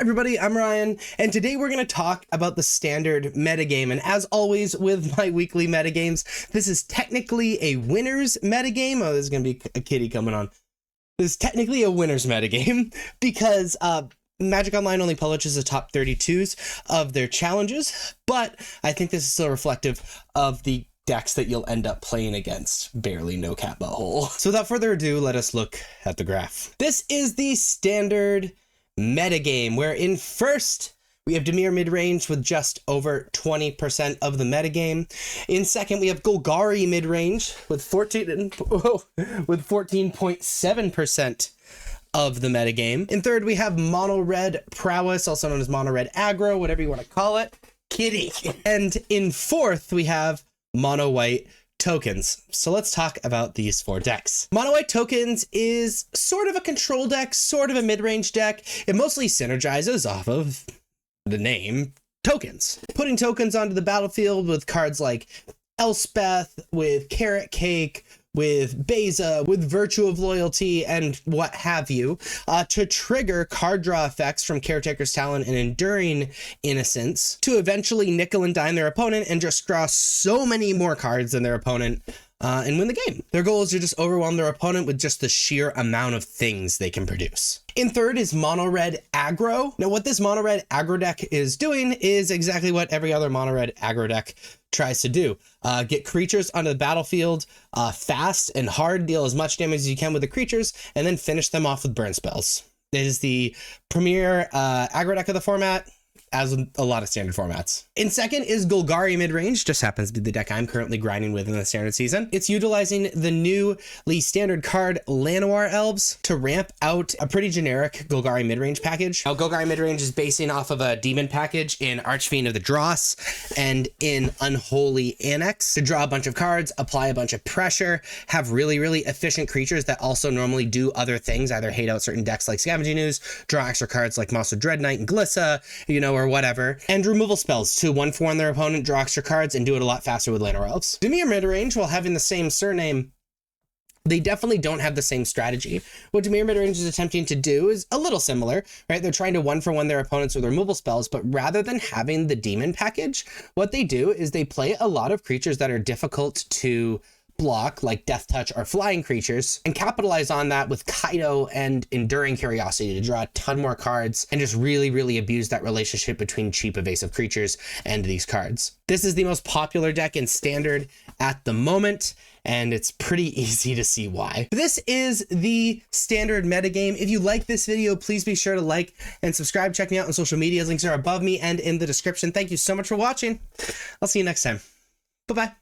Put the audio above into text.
Hi everybody, I'm Ryan, and today we're going to talk about the standard metagame. And as always with my weekly metagames, this is technically a winner's metagame. Oh, there's going to be a kitty coming on. This is technically a winner's metagame because Magic Online only publishes the top 32s of their challenges, but I think this is still reflective of the decks that you'll end up playing against. Barely no cat butthole. So without further ado, let us look at the graph. This is the standard metagame, where in first we have Dimir Midrange with just over 20% of the metagame. In second, we have Golgari Midrange with 14.7% of the metagame. In third, we have Mono Red Prowess, also known as Mono Red Aggro, whatever you want to call it. Kitty. And in fourth, we have Mono White Tokens. So let's talk about these four decks. Mono White Tokens is sort of a control deck, sort of a mid-range deck. It mostly synergizes off of the name tokens. Putting tokens onto the battlefield with cards like Elspeth, with Carrot Cake, with Beza, with Virtue of Loyalty, and what have you, to trigger card draw effects from Caretaker's Talent and Enduring Innocence to eventually nickel and dime their opponent and just draw so many more cards than their opponent and win the game. Their goal is to just overwhelm their opponent with just the sheer amount of things they can produce. In third is Mono Red Aggro. Now what this Mono Red Aggro deck is doing is exactly what every other Mono Red Aggro deck tries to do. Get creatures onto the battlefield fast and hard, deal as much damage as you can with the creatures, and then finish them off with burn spells. It is the premier aggro deck of the format, as with a lot of standard formats. In second is Golgari Midrange, just happens to be the deck I'm currently grinding with in the standard season. It's utilizing the newly standard card Llanowar Elves to ramp out a pretty generic Golgari Midrange package. Now, Golgari Midrange is basing off of a demon package in Archfiend of the Dross and in Unholy Annex to draw a bunch of cards, apply a bunch of pressure, have really, really efficient creatures that also normally do other things, either hate out certain decks like Scavenging Ooze, draw extra cards like Monster Dread Knight and Glissa, or whatever, and removal spells to 1/4 on their opponent, draw extra cards, and do it a lot faster with Llanowar Elves. Dimir Midrange, while having the same surname, they definitely don't have the same strategy. What Dimir Midrange is attempting to do is a little similar, right? They're trying to 1/1 their opponents with removal spells, but rather than having the demon package, what they do is they play a lot of creatures that are difficult to block, like Death Touch or flying creatures, and capitalize on that with Kaido and Enduring Curiosity to draw a ton more cards and just really, really abuse that relationship between cheap evasive creatures and these cards. This is the most popular deck in standard at the moment, and it's pretty easy to see why. This is the standard metagame. If you like this video, please be sure to like and subscribe. Check me out on social media. Links are above me and in the description. Thank you so much for watching. I'll see you next time. Bye-bye.